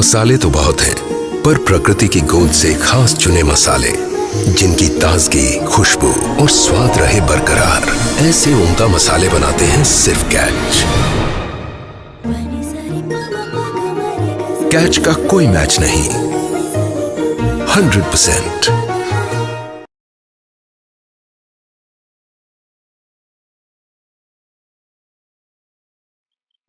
मसाले तो बहुत हैं, पर प्रकृति की गोद से खास चुने मसाले जिनकी ताजगी, खुशबू और स्वाद रहे बरकरार, ऐसे उम्दा मसाले बनाते हैं सिर्फ कैच। कैच का कोई मैच नहीं, 100%।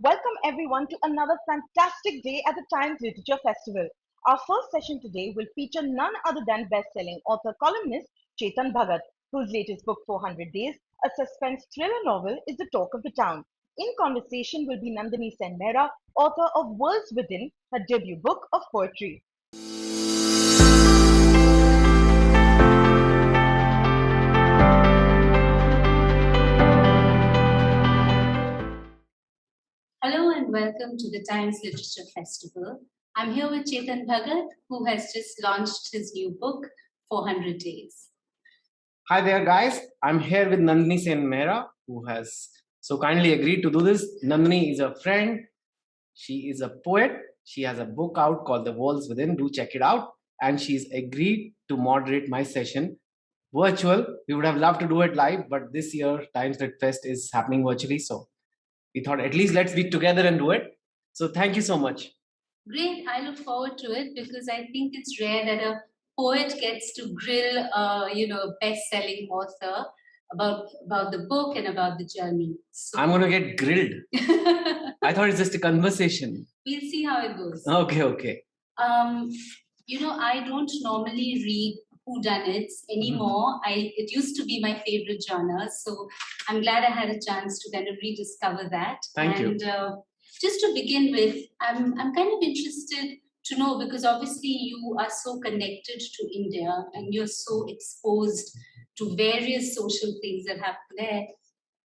Welcome everyone to another fantastic day at the Times Literature Festival. Our first session today will feature none other than best-selling author columnist Chetan Bhagat, whose latest book 400 Days, a suspense thriller novel, is the talk of the town. In conversation will be Nandini Sen Mehra, author of Worlds Within, her debut book of poetry. Hello and welcome to the Times Literature Festival. I'm here with Chetan Bhagat, who has just launched his new book, 400 Days. Hi there, guys. I'm here with Nandini Sen Mehra, who has so kindly agreed to do this. Nandini is a friend. She is a poet. She has a book out called The Worlds Within. Do check it out. And she's agreed to moderate my session virtual. We would have loved to do it live, but this year Times Lit Fest is happening virtually. So we thought at least let's be together and do it. So thank you so much. Great. I look forward to it because I think it's rare that a poet gets to grill a best-selling author about the book and about the journey. So I'm going to get grilled. I thought it's just a conversation. We'll see how it goes. Okay. I don't normally read whodunits anymore. It used to be my favorite genre, so I'm glad I had a chance to kind of rediscover that. Thank you. Just to begin with, I'm kind of interested to know, because obviously you are so connected to India and you're so exposed to various social things that happen there.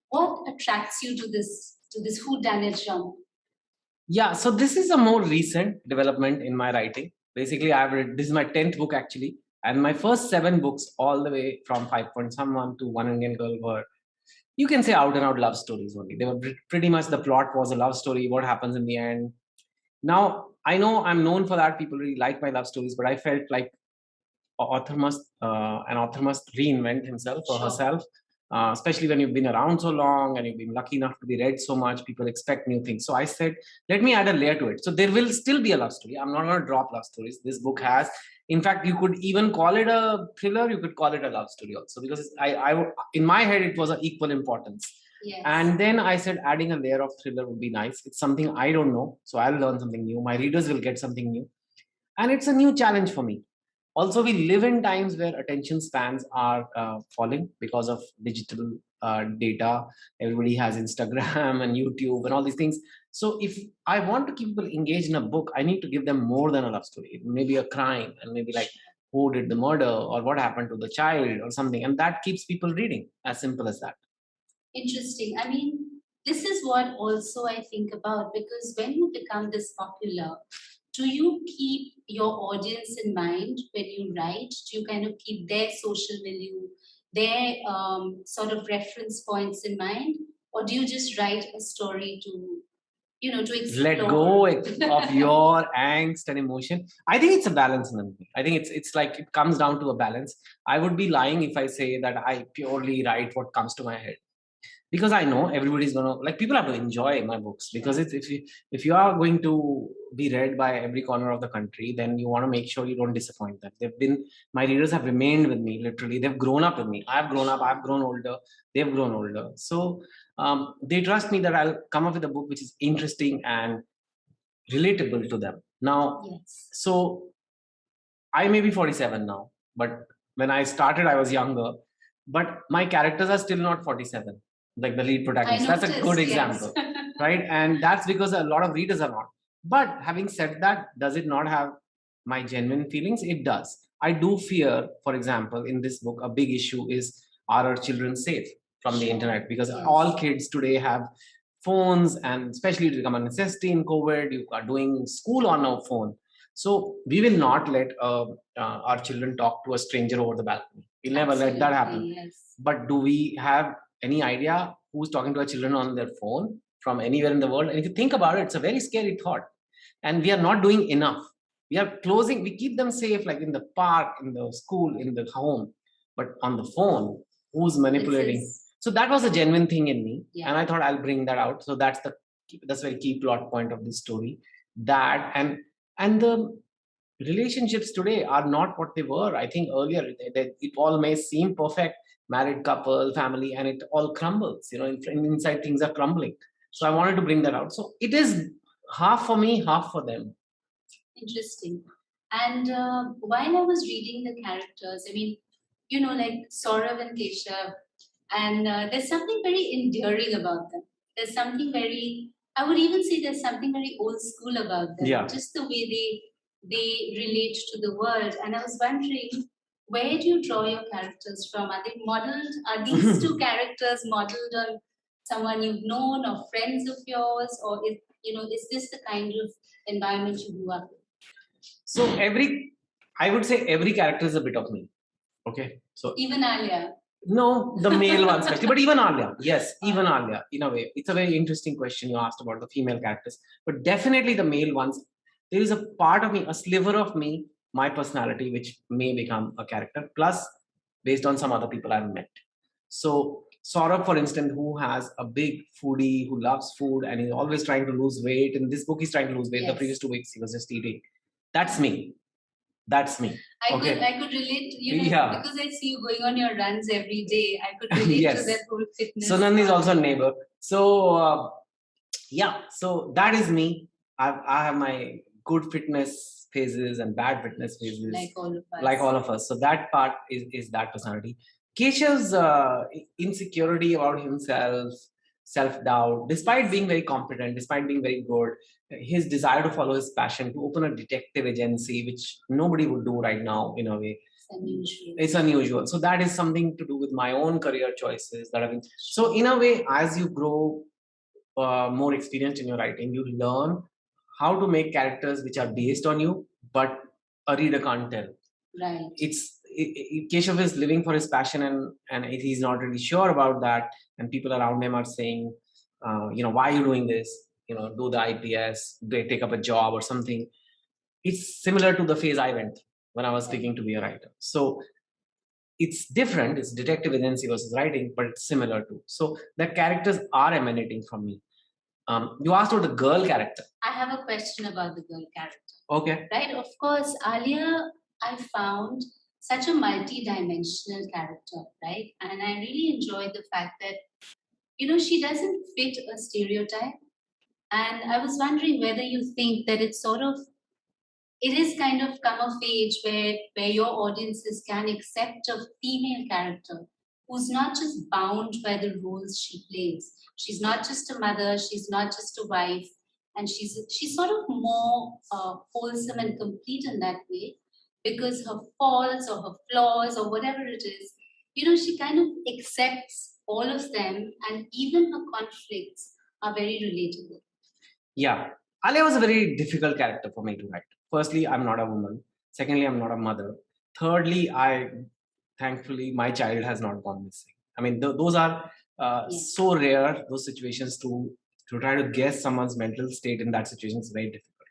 What attracts you to this whodunit genre? Yeah, so this is a more recent development in my writing. Basically, this is my 10th book actually, and my first 7 books, all the way from 5 Point Someone to One Indian Girl, were, you can say, out and out love stories only. They were pretty much, the plot was a love story. What happens in the end? Now, I know I'm known for that. People really like my love stories, but I felt like an author must reinvent himself or herself. Especially when you've been around so long and you've been lucky enough to be read so much, people expect new things. So I said, let me add a layer to it. So there will still be a love story. I'm not going to drop love stories. This book has, in fact, you could even call it a thriller. You could call it a love story also, because I in my head, it was an equal importance. Yes. And then I said, adding a layer of thriller would be nice. It's something I don't know. So I'll learn something new. My readers will get something new. And it's a new challenge for me. Also, we live in times where attention spans are falling because of digital data. Everybody has Instagram and YouTube and all these things. So if I want to keep people engaged in a book, I need to give them more than a love story. Maybe a crime, and maybe like who did the murder or what happened to the child or something. And that keeps people reading. As simple as that. Interesting. I mean, this is what also I think about, because when you become this popular, do you keep your audience in mind when you write? Do you kind of keep their social milieu, their sort of reference points in mind? Or do you just write a story to explore? Let go of your angst and emotion. I think it's a balance, Nandini. I think it's like, it comes down to a balance. I would be lying if I say that I purely write what comes to my head, because I know everybody's gonna, like, people have to enjoy my books, because it's, if you are going to be read by every corner of the country, then you want to make sure you don't disappoint them. My readers have remained with me, literally. They've grown up with me. I've grown up, I've grown older, they've grown older. So they trust me that I'll come up with a book which is interesting and relatable to them. Now, Yes. So I may be 47 now, but when I started, I was younger. But my characters are still not 47, like the lead protagonist. That's a good example, right? And that's because a lot of readers are not. But having said that, does it not have my genuine feelings? It does. I do fear, for example, in this book, a big issue is, are our children safe from the internet? Because all kids today have phones, and especially to become a necessity in COVID, you are doing school on a phone. So we will not let our children talk to a stranger over the balcony. We'll never let that happen. Yes. But do we have any idea who's talking to our children on their phone from anywhere in the world? And if you think about it, it's a very scary thought. And we are not doing enough. we keep them safe, like in the park, in the school, in the home, but on the phone, who's manipulating? So that was a genuine thing in me, and I thought I'll bring that out. So that's very key plot point of this story. That and the relationships today are not what they were. I think earlier it all may seem perfect, married couple, family, and it all crumbles. Inside things are crumbling. So I wanted to bring that out. So it is half for me, half for them. Interesting. And while I was reading the characters, I mean, like Saurav and Keshav, and there's something very endearing about them. There's something very, I would even say there's something very old school about them. Yeah. Just the way they relate to the world. And I was wondering, where do you draw your characters from? Are they modeled? Are these two characters modeled on someone you've known or friends of yours, or is this the kind of environment you grew up in? So I would say every character is a bit of me. Okay. So even Alia. No, the male one especially, but even Alia. Yes, even Alia. In a way, it's a very interesting question you asked about the female characters, but definitely the male ones. There is a part of me, a sliver of me, my personality, which may become a character. Plus, based on some other people I've met. So Saurabh, for instance, who has a big foodie, who loves food, and he's always trying to lose weight. In this book, he's trying to lose weight. Yes. The previous 2 weeks, he was just eating. That's me. That's me. I could relate, because I see you going on your runs every day. I could relate yes. to that whole fitness. So Nandi is also a neighbor. So so that is me. I have my good fitness phases and bad fitness phases. Like all of us. So that part is that personality. Keshav's insecurity about himself, self-doubt, despite being very competent, despite being very good, his desire to follow his passion, to open a detective agency, which nobody would do right now in a way. It's unusual. So that is something to do with my own career choices that have been. So in a way, as you grow more experienced in your writing, you learn how to make characters which are based on you, but a reader can't tell. Right. Keshav is living for his passion, and he's not really sure about that. And people around him are saying, why are you doing this? Do the IPS, take up a job or something. It's similar to the phase I went when I was thinking to be a writer. So it's different. It's detective agency versus writing, but it's similar too. So the characters are emanating from me. You asked about the girl character. I have a question about the girl character. Okay. Right. Of course, Alia, I found such a multi-dimensional character, right? And I really enjoyed the fact that, she doesn't fit a stereotype. And I was wondering whether you think that it is kind of come of age where your audiences can accept a female character who's not just bound by the roles she plays. She's not just a mother, she's not just a wife, and she's sort of more wholesome and complete in that way, because her faults or her flaws or whatever it is, she kind of accepts all of them, and even her conflicts are very relatable. Yeah. Alia was a very difficult character for me to write. Firstly, I'm not a woman. Secondly, I'm not a mother. Thirdly, thankfully, my child has not gone missing. I mean, those are so rare, those situations to try to guess someone's mental state in that situation is very difficult.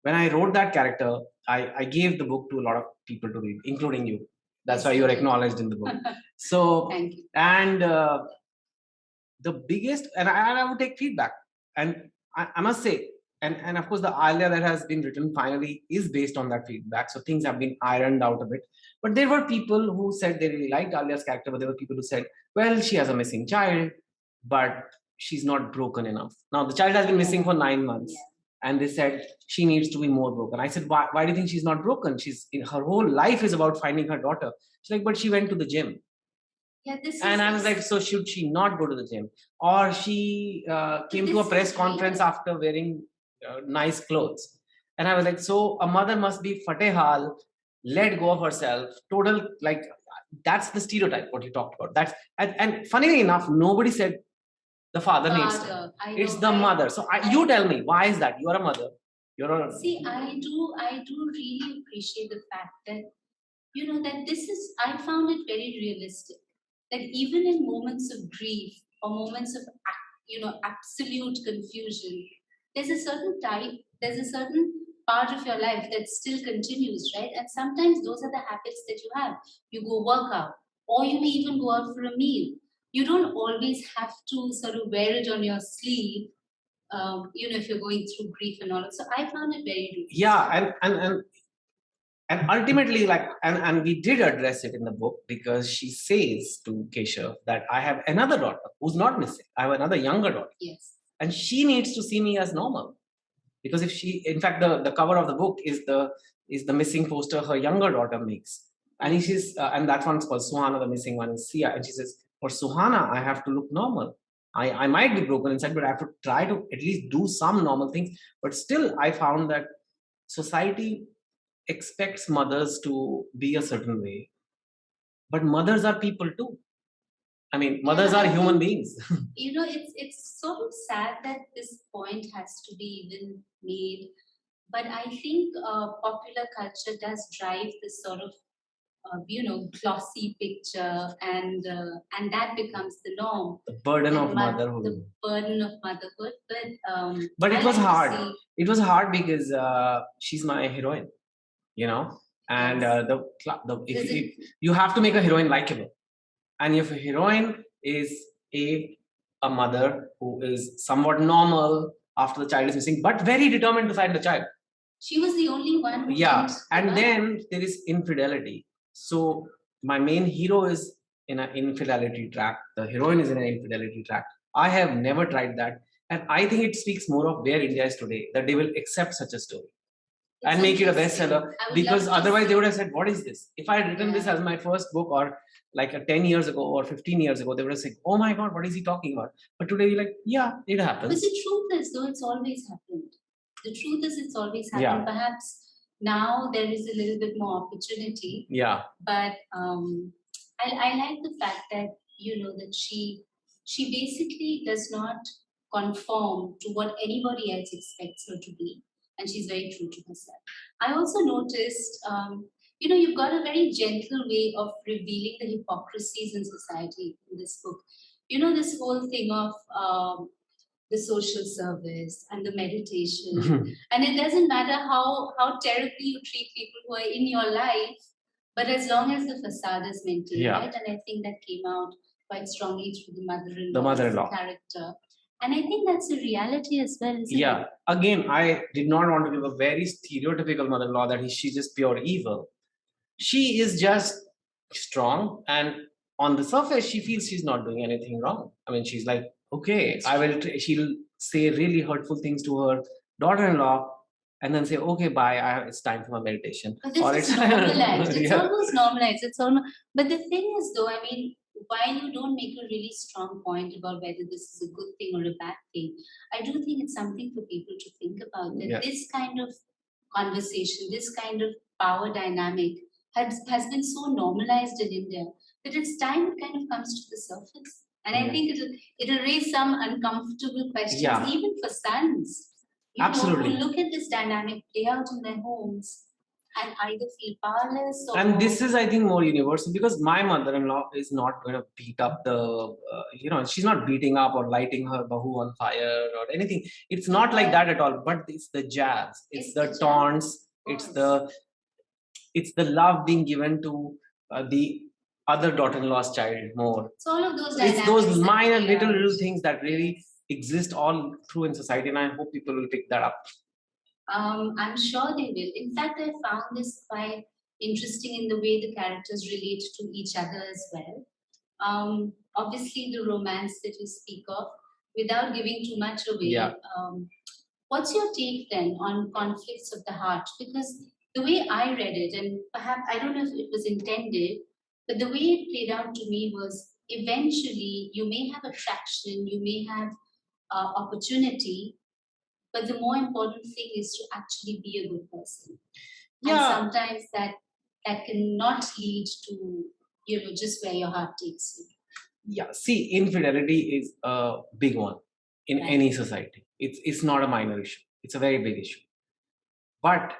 When I wrote that character, I gave the book to a lot of people to read, including you. That's why you're acknowledged in the book. So, thank you. And the biggest, and I would take feedback. And I must say, and of course, the Alia that has been written finally is based on that feedback. So things have been ironed out a bit. But there were people who said they really liked Alia's character, but there were people who said, well, she has a missing child, but she's not broken enough. Now, the child has been missing for 9 months. Yeah. And they said she needs to be more broken. I said, why do you think she's not broken? Her whole life is about finding her daughter. She's like, but she went to the gym. Yeah, I was like, so should she not go to the gym? Or she came to a press conference after wearing nice clothes. And I was like, so a mother must be fatehal, let go of herself, total, like, that's the stereotype, what you talked about. And funnily enough, nobody said the father needs to. It's the mother. So you tell me, why is that? You are a mother. See, I do really appreciate the fact that, that I found it very realistic. That even in moments of grief or moments of, absolute confusion, there's a certain part of your life that still continues, right? And sometimes those are the habits that you have. You go work out, or you may even go out for a meal. You don't always have to sort of wear it on your sleeve, if you're going through grief and all. So I found it very interesting. Yeah, and ultimately, like, and we did address it in the book, because she says to Keshav that I have another daughter who's not missing. I have another younger daughter. Yes. And she needs to see me as normal. Because if she, in fact, the cover of the book is the missing poster her younger daughter makes. And she's, and that one's called Suhana, the missing one is Sia. And she says, for Suhana, I have to look normal. I might be broken inside, but I have to try to at least do some normal things. But still, I found that society expects mothers to be a certain way, but mothers are people too. I mean, mothers are human beings. It's sort of sad that this point has to be even made, but I think popular culture does drive this sort of glossy picture, and that becomes the norm. The burden And of motherhood. The burden of motherhood, But it I was like to hard. see- It was hard because she's my heroine, and Yes. if you have to make a heroine likable, and if a heroine is a mother who is somewhat normal after the child is missing, but very determined to find the child. She was the only one who Yeah, went, and then there is infidelity. So my main hero is in an infidelity track. The heroine is in an infidelity track. I have never tried that, and I think it speaks more of where India is today, that they will accept such a story It's and make it a interesting. bestseller, I would because love to otherwise they see- would have said, what is this? If I had written this Yeah. as my first book, or like 10 years ago or 15 years ago, they would have said, oh my God, what is he talking about? But today you're like, yeah, it But happens. the truth is, though, it's always happened. The truth is, it's always happened. Yeah. Perhaps now there is a little bit more opportunity, Yeah, but I like the fact that that she basically does not conform to what anybody else expects her to be, and she's very true to herself. I also noticed, you've got a very gentle way of revealing the hypocrisies in society in this book. This whole thing of the social service and the meditation, and it doesn't matter how terribly you treat people who are in your life, but as long as the facade is maintained, Yeah. right? And I think that came out quite strongly through the The mother-in-law. character. And I think that's a reality as well, isn't yeah. it? Again, I did not want to give a very stereotypical mother-in-law that she's just pure evil. She is just strong, and on the surface, she feels she's not doing anything wrong. I mean, she's like, okay, I will. She'll say really hurtful things to her daughter-in-law, and then say, okay, bye. It's time for my meditation. But this is normalized. It's almost normalized. It's almost. But the thing is, though, I mean, while you don't make a really strong point about whether this is a good thing or a bad thing, I do think it's something for people to think about. That Yeah. this kind of conversation, this kind of power dynamic has been so normalized in India that it's time it kind of comes to the surface. And I Yeah. think it'll raise some uncomfortable questions, Yeah. even for sons. Absolutely. Who look at this dynamic play out in their homes and either feel powerless or. And this is, I think, more universal, because my mother-in-law is not going to beat up she's not beating up or lighting her bahu on fire or anything. It's not like that at all. But it's the jabs, it's the taunts, it's the love being given to the other daughter-in-law's child more. It's all of those It's those dynamics that minor play little out. things that really exist all through in society, and I hope people will pick that up. I'm sure they will. In fact, I found this quite interesting in the way the characters relate to each other as well. Obviously, the romance that you speak of, without giving too much away. Yeah. What's your take then on conflicts of the heart? Because the way I read it, and perhaps I don't know if it was intended, but the way it played out to me was eventually you may have attraction, you may have opportunity, but the more important thing is to actually be a good person. Yeah. And sometimes that cannot lead to just where your heart takes you. Yeah, see, infidelity is a big one in Right. any society. It's not a minor issue. It's a very big issue. But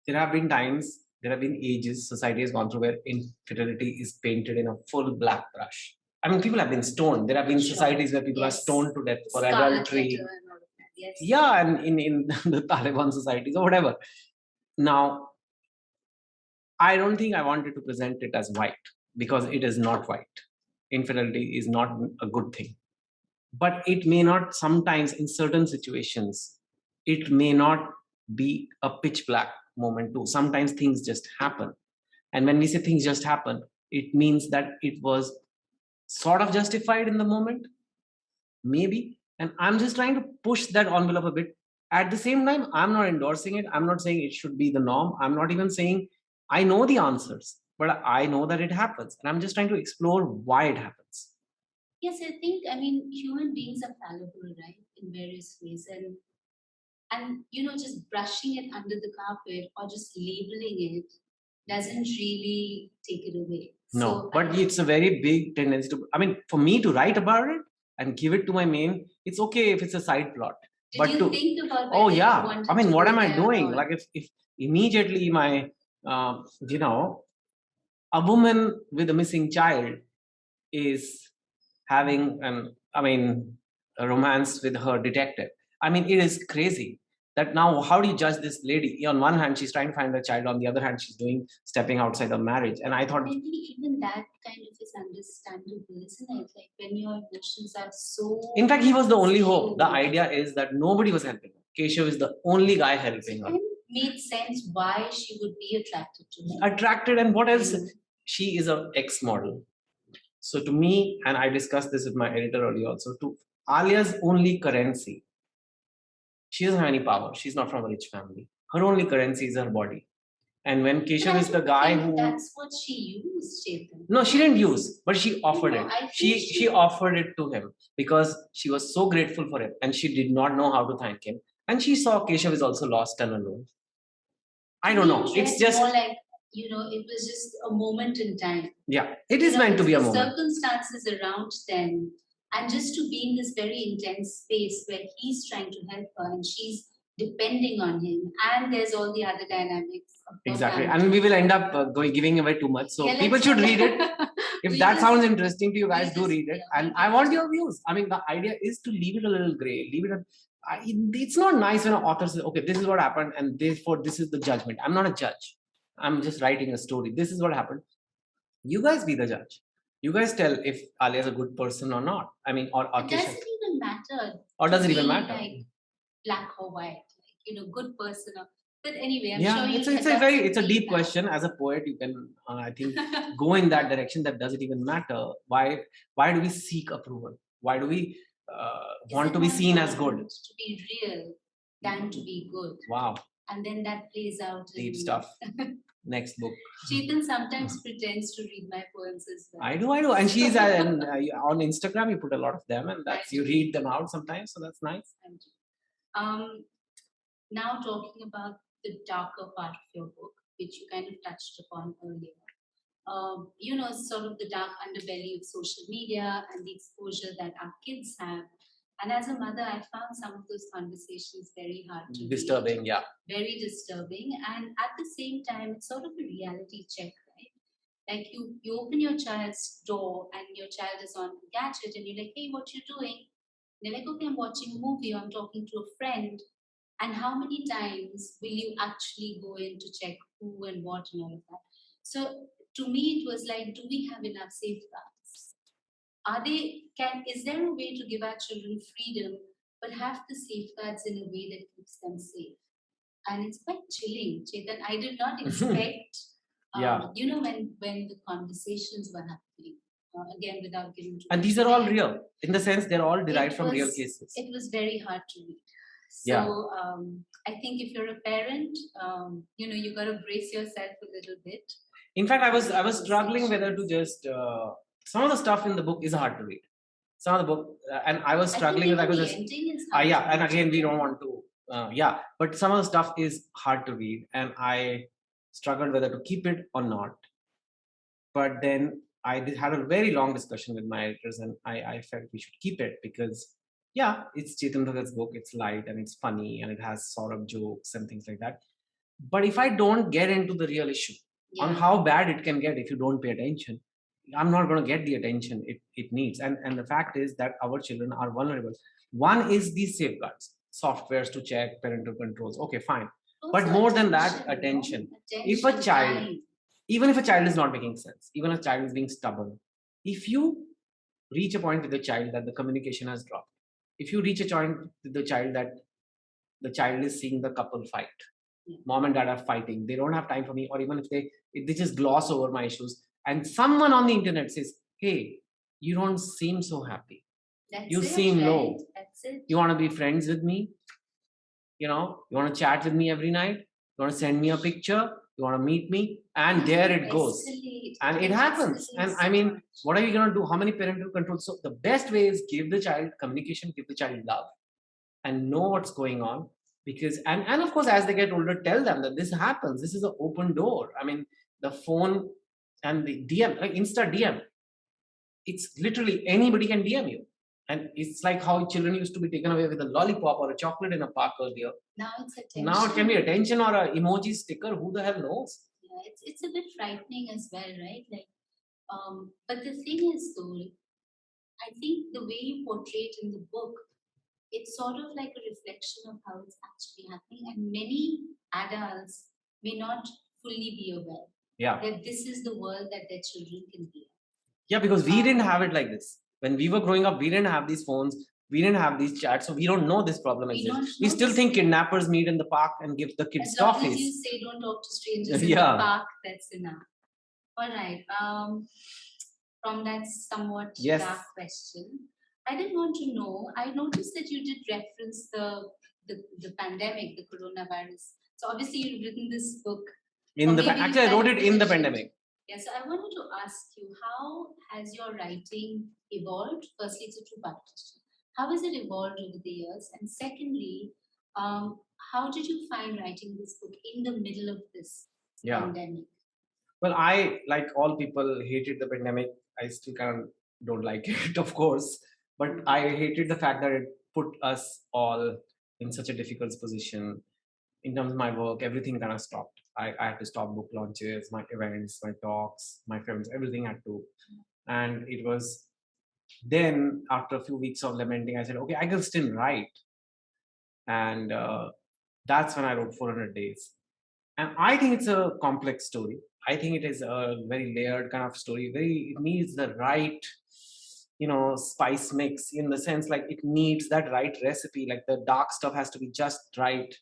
there have been times, there have been ages society has gone through where infidelity is painted in a full black brush. I mean, people have been stoned. There have been Sure. societies where people are Yes. stoned to death for Scarlet adultery. letter and all of that. Yes. Yeah, and in the Taliban societies or whatever. Now, I don't think I wanted to present it as white, because it is not white. Infidelity is not a good thing. But it may not, sometimes in certain situations, it may not be a pitch black moment too. Sometimes things just happen. And when we say things just happen, it means that it was sort of justified in the moment, maybe. And I'm just trying to push that envelope a bit. At the same time, I'm not endorsing it. I'm not saying it should be the norm. I'm not even saying I know the answers, but I know that it happens. And I'm just trying to explore why it happens. Yes, I think, I mean, human beings are fallible, right, in various ways. And just brushing it under the carpet or just labeling it doesn't really take it away. No, So, but it's a very big tendency to, I mean, for me to write about it and give it to my main, it's okay if it's a side plot. did But you think about oh whether you yeah, wanted I mean, to what go am I there doing? or- Like if immediately my, a woman with a missing child is having a romance with her detective. I mean, it is crazy that now how do you judge this lady? On one hand, she's trying to find her child. On the other hand, she's stepping outside of marriage. And I thought, Maybe even that kind of is understandable, isn't it? Like when your emotions are so. in fact, he was the only hope. The skewed. idea is that nobody was helping her. Keshav is the only guy helping her. It made sense why she would be attracted to him. Attracted, and what else? Mm. She is an ex-model. So to me, and I discussed this with my editor earlier also, to Alia's only currency, she doesn't have any power. She's not from a rich family. Her only currency is her body. And when Keshav is the guy who, that's what she used, Chetan. no, she didn't use, but she offered No, it. I think She offered it to him because she was so grateful for him, and she did not know how to thank him. And she saw Keshav is also lost and alone. I don't know. It's just more like, it was just a moment in time. Yeah, it is meant to be a moment. Circumstances around them, and just to be in this very intense space where he's trying to help her and she's depending on him, and there's all the other dynamics. Exactly, and we will end up giving away too much. So Yeah, people should read it. If that sounds interesting to you guys, do just- read it. yeah, And I want your views. I mean, the idea is to leave it a little gray. Leave it. It's not nice when an author says, "Okay, this is what happened, and therefore this is the judgment." I'm not a judge. I'm just writing a story. This is what happened. You guys be the judge. You guys tell if Alia is a good person or not. I mean, or It doesn't even matter. Or does it to even be matter? Like black or white, like good person. But anyway, I'm Yeah, sure it's a deep question. As a poet, you can I think go in that direction. That does it even matter? Why do we seek approval? Why do we want to be seen as good? To be real than to be good. Wow, And then that plays out deep in stuff. Next book. Chetan sometimes pretends to read my poems as well. I do, and she's on Instagram. You put a lot of them, and you read them out sometimes. So that's nice. Now talking about the darker part of your book, which you kind of touched upon earlier. Sort of the dark underbelly of social media and the exposure that our kids have. And as a mother, I found some of those conversations very hard to Disturbing, read, yeah. very disturbing. And at the same time, it's sort of a reality check, right? Like you open your child's door and your child is on a gadget and you're like, hey, what you doing? And they're like, okay, I'm watching a movie or I'm talking to a friend. And how many times will you actually go in to check who and what and all of that? So to me, it was like, do we have enough safeguards? Is there a way to give our children freedom, but have the safeguards in a way that keeps them safe? And it's quite chilling, Chetan. I did not expect, when the conversations were happening, again, without giving too And much these are all away. real. In the sense, they're all derived from real cases. It was very hard to read. So Yeah. I think if you're a parent, you got to brace yourself a little bit. In fact, I was struggling whether to just some of the stuff in the book is hard to read. Some of the book, and I was struggling with. I was just and again we don't want to. But some of the stuff is hard to read, and I struggled whether to keep it or not. But then I had a very long discussion with my editors, and I felt we should keep it because it's Chetan Bhagat's book. It's light and it's funny and it has sort of jokes and things like that. But if I don't get into the real issue on how bad it can get if you don't pay attention, I'm not going to get the attention it needs. And the fact is that our children are vulnerable. One is these safeguards. softwares to check parental controls. Okay, fine. Also But more than that, attention, no? attention. Attention, If a child, time. even if a child is not making sense, even a child is being stubborn, if you reach a point with the child that the communication has dropped, if you reach a point with the child that the child is seeing the couple fight, mom and dad are fighting, they don't have time for me, or even if they just gloss over my issues, and someone on the internet says, hey, you don't seem so happy, That's you it, seem right? low, That's it. you want to be friends with me, you want to chat with me every night, you want to send me a picture, you want to meet me, and there it goes. Escalate. And it happens. And I mean, what are you going to do? How many parental controls? So the best way is give the child communication, give the child love, and know what's going on. Because and of course, as they get older, tell them that this happens. This is an open door. I mean, the phone and the DM, like Insta DM, it's literally anybody can DM you. And it's like how children used to be taken away with a lollipop or a chocolate in a park earlier. Now it's attention. Now it can be attention or an emoji sticker. Who the hell knows? Yeah, it's a bit frightening as well, right? Like, but the thing is, though, I think the way you portray it in the book, it's sort of like a reflection of how it's actually happening, and many adults may not fully be aware that this is the world that their children can be in. Yeah, because we didn't have it like this. When we were growing up, we didn't have these phones, we didn't have these chats, so we don't know this problem exists. We still think kidnappers meet in the park and give the kids as long toffees. As you say don't talk to strangers in the park, that's enough. All right. From that somewhat dark question, I did want to know, I noticed that you did reference the pandemic, the coronavirus. So obviously you've written this book. Actually, I wrote it in the pandemic. Yeah, so I wanted to ask you, how has your writing evolved? Firstly, it's a two-part question. How has it evolved over the years? And secondly, how did you find writing this book in the middle of this pandemic? Well, I, like all people, hated the pandemic. I still kind of don't like it, of course. But I hated the fact that it put us all in such a difficult position. In terms of my work, everything kind of stopped. I had to stop book launches, my events, my talks, my films, everything had to. And it was then, after a few weeks of lamenting, I said, okay, I can still write. And that's when I wrote 400 Days. And I think it's a complex story. I think it is a very layered kind of story. It needs the right, spice mix, in the sense like it needs that right recipe. Like the dark stuff has to be just right,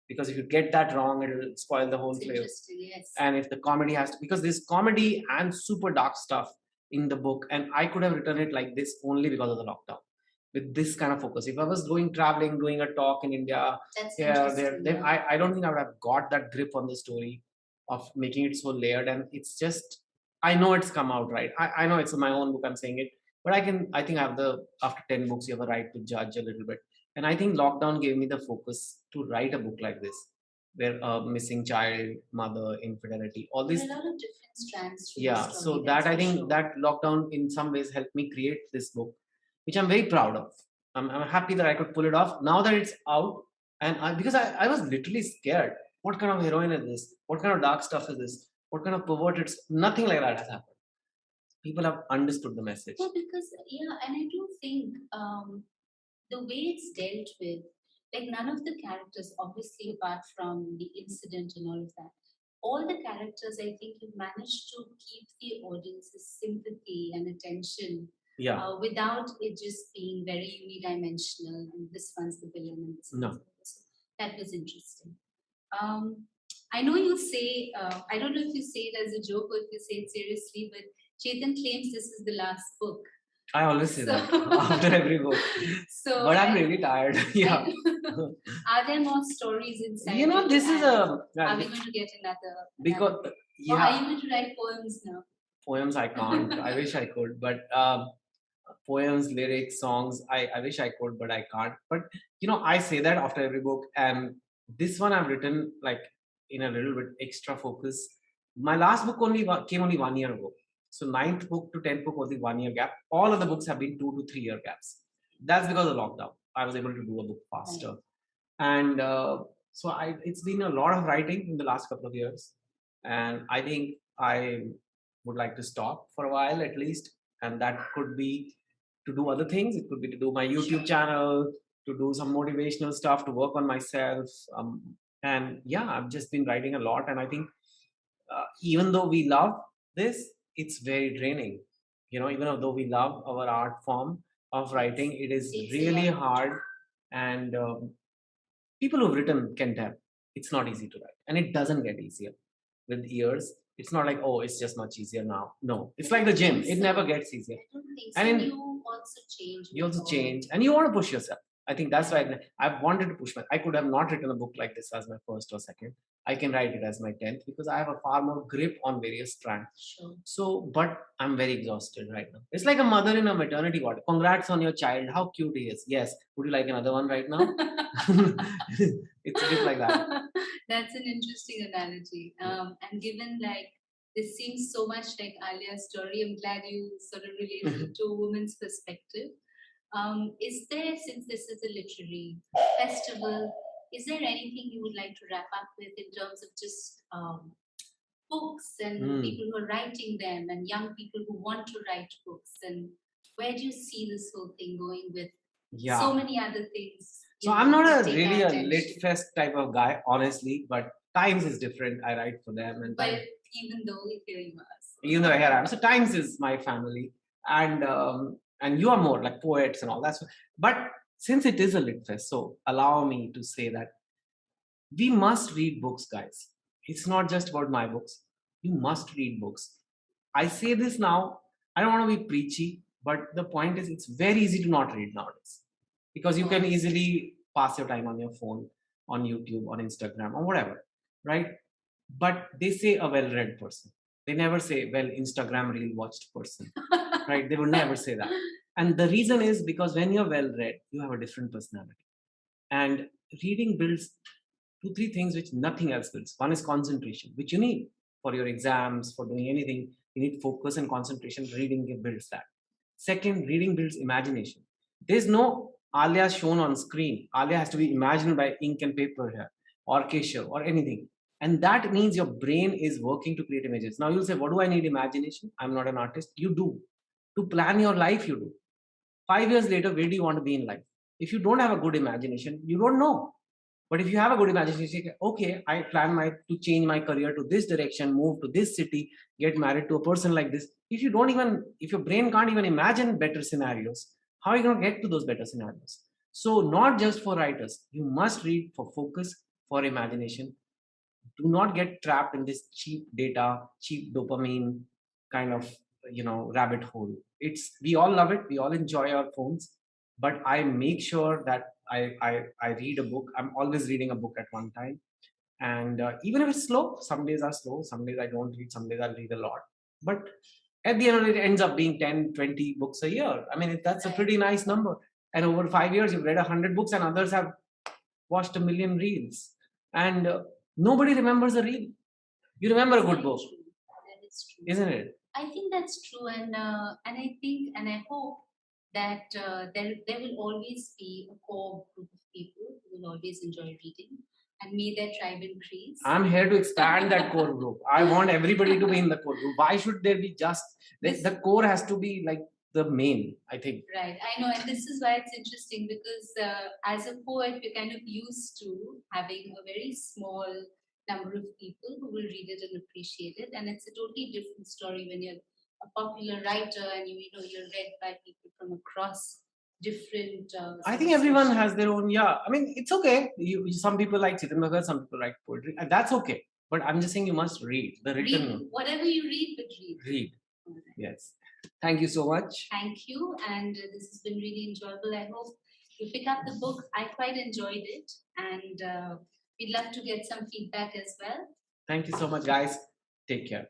because if you get that wrong, it'll spoil the whole flavor. Yes. And if the comedy has to, because there's comedy and super dark stuff in the book, and I could have written it like this only because of the lockdown, with this kind of focus. If I was traveling, doing a talk in India, then I don't think I would have got that grip on the story of making it so layered. And it's just, I know it's come out right. I know it's my own book, I'm saying it, but I think I have after 10 books, you have a right to judge a little bit. And I think lockdown gave me the focus to write a book like this, where a missing child, mother, infidelity, all these. There are a lot of different strands to the story. So that I think that lockdown in some ways helped me create this book, which I'm very proud of. I'm happy that I could pull it off now that it's out. And because I was literally scared. What kind of heroine is this? What kind of dark stuff is this? What kind of perverted? Nothing like that has happened. People have understood the message. Yeah, because and I do think the way it's dealt with, like none of the characters, obviously apart from the incident and all of that, all the characters, I think you've managed to keep the audience's sympathy and attention without it just being very unidimensional and this one's the villain and this one's the person. That was interesting. I know you say, I don't know if you say it as a joke or if you say it seriously, but Chetan claims this is the last book. I always say that after every book. But I'm really tired. Are there more stories inside? This is a. Are we going to get another? Because or are you going to write poems now? Poems I can't. I wish I could, but poems, lyrics, songs, I wish I could, but I can't. But I say that after every book, and this one I've written like in a little bit extra focus. My last book came only 1 year ago. So 9th book to 10th book was the 1 year gap. All of the books have been 2 to 3 year gaps. That's because of lockdown. I was able to do a book faster. And so it's been a lot of writing in the last couple of years. And I think I would like to stop for a while at least. And that could be to do other things. It could be to do my YouTube channel, to do some motivational stuff, to work on myself. And yeah, I've just been writing a lot. And I think even though we love this, it's very draining. Even though we love our art form of writing, it is It's really a lot. hard. And people who've written can tell it's not easy to write, and it doesn't get easier with years. It's not like, oh, it's just much easier now. No, it's like the gym. It never gets easier. I don't think so. And And you also change. You also with all- change, and you want to push yourself. I think that's why I've wanted to push my. I could have not written a book like this as my first or second. I can write it as my 10th because I have a far more grip on various strands. Sure. So, but I'm very exhausted right now. It's like a mother in a maternity ward. Congrats on your child. How cute he is. Yes. Would you like another one right now? It's a bit like that. That's an interesting analogy. And given like this seems so much like Alia's story, I'm glad you sort of related to a woman's perspective. Is there, since this is a literary festival, is there anything you would like to wrap up with in terms of just books and people who are writing them and young people who want to write books? And where do you see this whole thing going with so many other things? So I'm not really a lit fest type of guy, honestly, but Times is different. I write for them. But even though here you are. Even though here I am. So Times is my family. And you are more like poets and all that. But since it is a lit fest, so allow me to say that we must read books, guys. It's not just about my books. You must read books. I say this now, I don't want to be preachy, but the point is it's very easy to not read nowadays because you can easily pass your time on your phone, on YouTube, on Instagram, or whatever, right? But they say a well-read person. They never say, well, Instagram really watched person, right? They would never say that. And the reason is because when you're well-read, you have a different personality. And reading builds 2-3 things which nothing else builds. One is concentration, which you need for your exams, for doing anything. You need focus and concentration. Reading builds that. Second, reading builds imagination. There's no Alia shown on screen. Alia has to be imagined by ink and paper here, or Keshav, or anything. And that means your brain is working to create images. Now you'll say, what do I need imagination? I'm not an artist. You do. To plan your life, you do. 5 years later, where do you want to be in life? If you don't have a good imagination, you don't know. But if you have a good imagination, you say, okay, I plan to change my career to this direction, move to this city, get married to a person like this. If your brain can't even imagine better scenarios, how are you going to get to those better scenarios? So not just for writers, you must read for focus, for imagination. Do not get trapped in this cheap data, cheap dopamine kind of, rabbit hole. We all love it. We all enjoy our phones, but I make sure that I read a book. I'm always reading a book at one time. And even if it's slow, some days are slow, some days I don't read, some days I'll read a lot. But at the end of it, it ends up being 10, 20 books a year. I mean, that's a pretty nice number. And over 5 years, you've read 100 books and others have watched 1 million reels. And nobody remembers a reel. You remember a good book. That is true. Isn't it? I think that's true. And I think, and I hope that there will always be a core group of people who will always enjoy reading, and may their tribe increase. I'm here to expand that core group. I want everybody to be in the core group. Why should there be just the core has to be like the main, I think. Right, I know, and this is why it's interesting because as a poet, we're kind of used to having a very small number of people who will read it and appreciate it, and it's a totally different story when you're a popular writer and you're read by people from across different. I think everyone has their own. Yeah, I mean it's okay. Some people like Chetan Bhagat, some people like poetry, and that's okay. But I'm just saying you must read the written. Read whatever you read, but read. Read. Yes. Thank you so much. Thank you, and this has been really enjoyable. I hope you pick up the book. I quite enjoyed it, and we'd love to get some feedback as well. Thank you so much, guys. Take care.